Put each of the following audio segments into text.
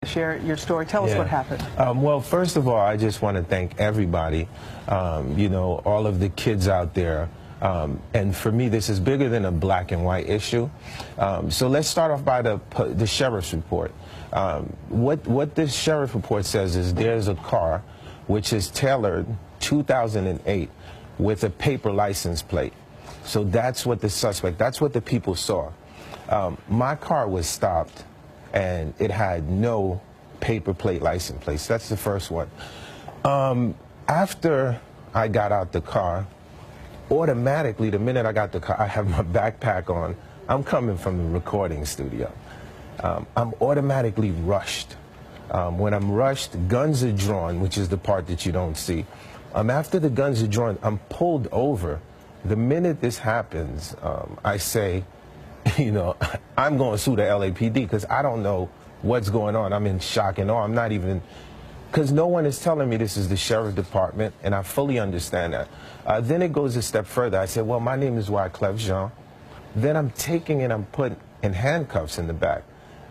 Share your story. Tell us what happened. Well, first of all, I just want to thank everybody, you know, all of the kids out there. And for me, this is bigger than a black and white issue. So let's start off by the sheriff's report. What this sheriff's report says is there's a car which is tailored 2008 with a paper license plate. So that's what the suspect, that's what the people saw. My car was stopped and it had no paper plate license plates. That's the first one. After I got out the car, automatically, the minute I got the car, I have my backpack on. I'm coming from the recording studio. I'm automatically rushed. When I'm rushed, guns are drawn, which is the part that you don't see. After the guns are drawn, I'm pulled over. The minute this happens, I say, you know, I'm going to sue the LAPD because I don't know what's going on. I'm in shock and awe. I'm not even, because no one is telling me this is the sheriff's department, and I fully understand that. Then it goes a step further. I said, well, my name is Wyclef Jean. Then I'm taking and I'm put in handcuffs in the back.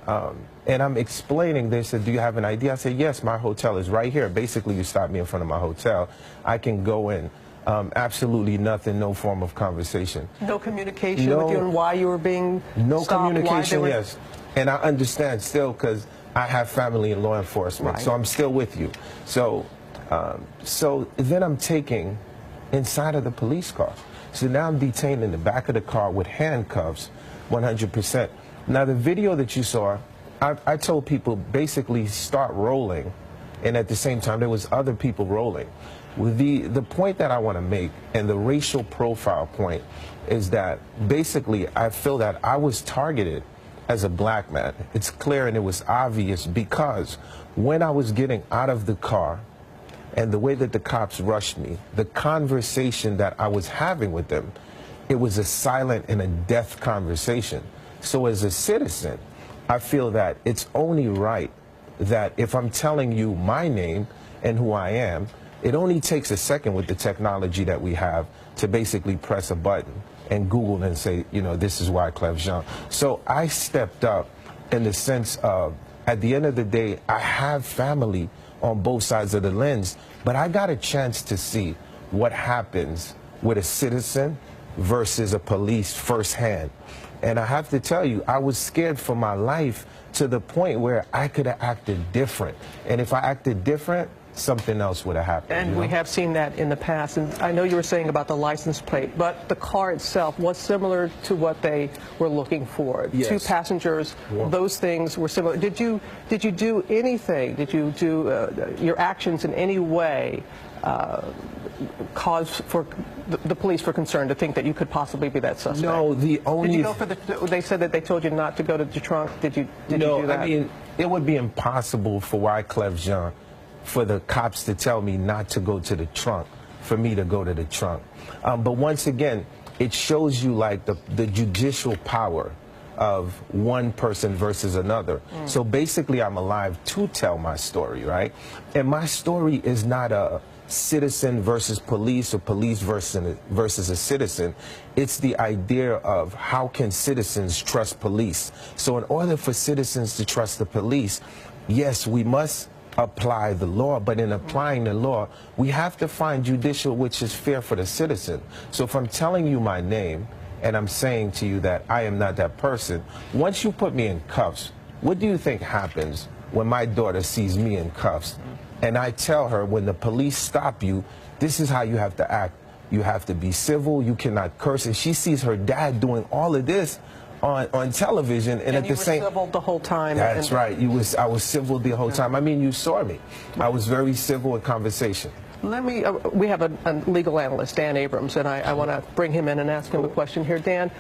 And I'm explaining, they said, do you have an ID? I said, yes, my hotel is right here. Basically, you stop me in front of my hotel. I can go in. Absolutely nothing, no form of conversation. No communication with you and why you were being No stopped, communication, yes. And I understand still because I have family in law enforcement, so I'm still with you. So, so then I'm taking inside of the police car. So now I'm detained in the back of the car with handcuffs, 100%. Now the video that you saw, I told people basically start rolling, and at the same time there was other people rolling. The point that I want to make, and the racial profile point, is that basically I feel that I was targeted as a black man. It's clear and it was obvious because when I was getting out of the car and the way that the cops rushed me, the conversation that I was having with them, it was a silent and a death conversation. So as a citizen, I feel that it's only right that if I'm telling you my name and who I am, it only takes a second with the technology that we have to basically press a button and Google and say, you know, this is Wyclef Jean. So I stepped up in the sense of, at the end of the day, I have family on both sides of the lens, but I got a chance to see what happens with a citizen versus a police firsthand. And I have to tell you, I was scared for my life to the point where I could have acted different. And if I acted different, something else would have happened. And we have seen that in the past. And I know you were saying about the license plate, but the car itself was similar to what they were looking for. Yes. 2 passengers, those things were similar. Did you do anything? Did you do your actions in any way cause for the police for concern to think that you could possibly be that suspect? No, the only... Did you go for the... They said that they told you not to go to the trunk. Did you do that? No, I mean, it would be impossible for Wyclef Jean for the cops to tell me not to go to the trunk, for me to go to the trunk. But once again, it shows you like the judicial power of one person versus another. So basically, I'm alive to tell my story, right? And my story is not a citizen versus police or police versus a citizen. It's the idea of how can citizens trust police. So in order for citizens to trust the police, yes, we must apply the law, but in applying the law, we have to find judicial which is fair for the citizen. So if I'm telling you my name and I'm saying to you that I am not that person, once you put me in cuffs, what do you think happens when my daughter sees me in cuffs and I tell her when the police stop you, this is how you have to act. You have to be civil, you cannot curse, and she sees her dad doing all of this on television, and at the same... you were civil the whole time. That's right. I was civil the whole time. I mean, you saw me. I was very civil in conversation. Let me, we have a legal analyst, Dan Abrams, and I want to bring him in and ask him a question here. Dan,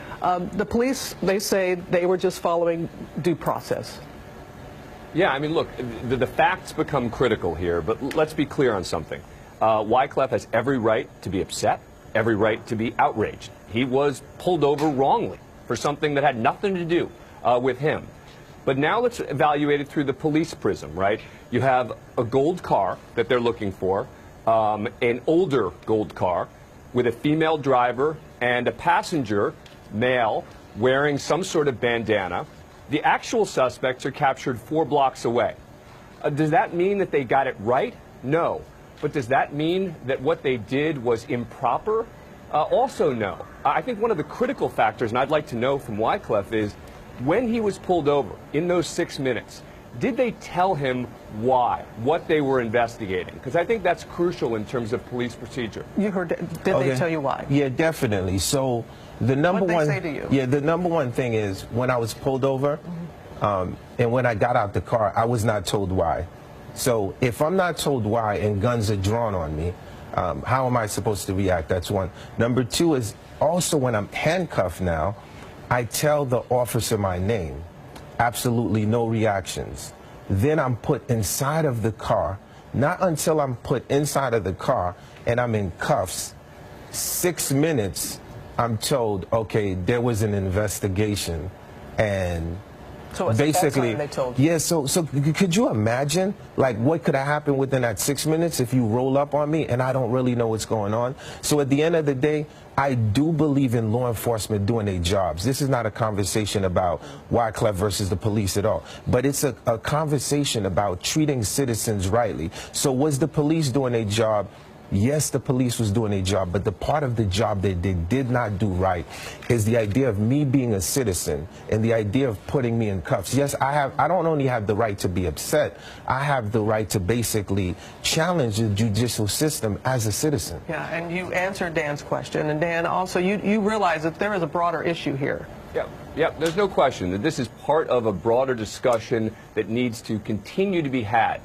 the police, they say they were just following due process. Yeah, I mean, look, the facts become critical here, but let's be clear on something. Wyclef has every right to be upset, every right to be outraged. He was pulled over wrongly for something that had nothing to do with him. But now let's evaluate it through the police prism, right? You have a gold car that they're looking for, an older gold car with a female driver and a passenger, male, wearing some sort of bandana. The actual suspects are captured 4 blocks away. Does that mean that they got it right? No. But does that mean that what they did was improper? Also no. I think one of the critical factors, and I'd like to know from Wyclef, is when he was pulled over in those 6 minutes, did they tell him why, what they were investigating? Because I think that's crucial in terms of police procedure. You heard, did they tell you why? Yeah, definitely. So the number What'd one, they say to you? Yeah, the number one thing is when I was pulled over, and when I got out the car, I was not told why. So if I'm not told why and guns are drawn on me, how am I supposed to react? That's one. Number two is also when I'm handcuffed now, I tell the officer my name. Absolutely no reactions. Then I'm put inside of the car. Not until I'm put inside of the car and I'm in cuffs, 6 minutes, I'm told, okay, there was an investigation. And so it's basically, at that time they told you. yeah, so could you imagine, like, what could have happened within that 6 minutes if you roll up on me and I don't really know what's going on? So at the end of the day, I do believe in law enforcement doing their jobs. This is not a conversation about Wyclef versus the police at all, but it's a conversation about treating citizens rightly. So was the police doing their job? Yes, the police was doing their job, but the part of the job that they did not do right is the idea of me being a citizen and the idea of putting me in cuffs. Yes, I don't only have the right to be upset, I have the right to basically challenge the judicial system as a citizen. Yeah, and you answered Dan's question, and Dan, also you realize that there is a broader issue here. Yep, there's no question that this is part of a broader discussion that needs to continue to be had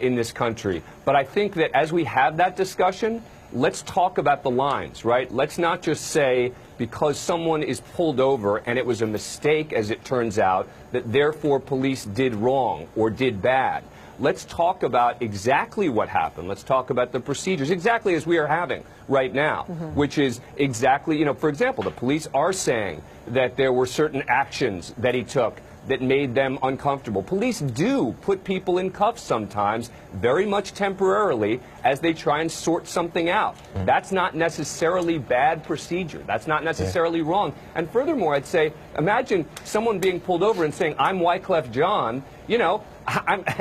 in this country. But I think that as we have that discussion, let's talk about the lines, right? Let's not just say because someone is pulled over and it was a mistake, as it turns out, that therefore police did wrong or did bad. Let's talk about exactly what happened. Let's talk about the procedures, exactly as we are having right now, which is exactly, you know, for example, the police are saying that there were certain actions that he took that made them uncomfortable. Police do put people in cuffs sometimes, very much temporarily, as they try and sort something out. That's not necessarily bad procedure. That's not necessarily wrong. And furthermore, I'd say, imagine someone being pulled over and saying, I'm Wyclef John. You know,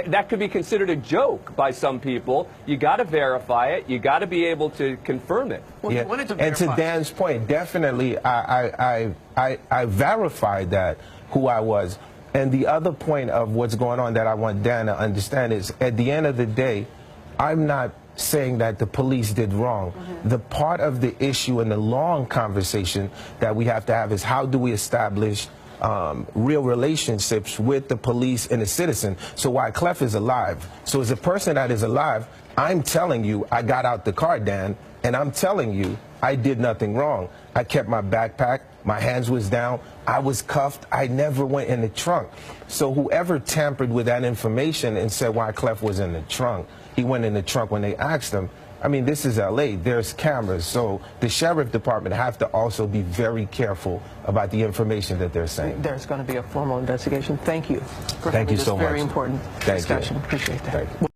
that could be considered a joke by some people. You got to verify it. You got to be able to confirm it. Well, Yeah. And to Dan's point, definitely, I verified that, who I was. And the other point of what's going on that I want Dan to understand is, at the end of the day, I'm not saying that the police did wrong. The part of the issue in the long conversation that we have to have is how do we establish real relationships with the police and the citizen. So Wyclef is alive. So as a person that is alive, I'm telling you I got out the car, Dan, and I'm telling you I did nothing wrong. I kept my backpack, my hands was down, I was cuffed, I never went in the trunk. So whoever tampered with that information and said Wyclef was in the trunk, he went in the trunk when they asked him. I mean, this is LA, there's cameras, so the sheriff department have to also be very careful about the information that they're saying. There's going to be a formal investigation. Thank you for Thank having you this so much. very important Thank discussion. you. Appreciate that. Thank you.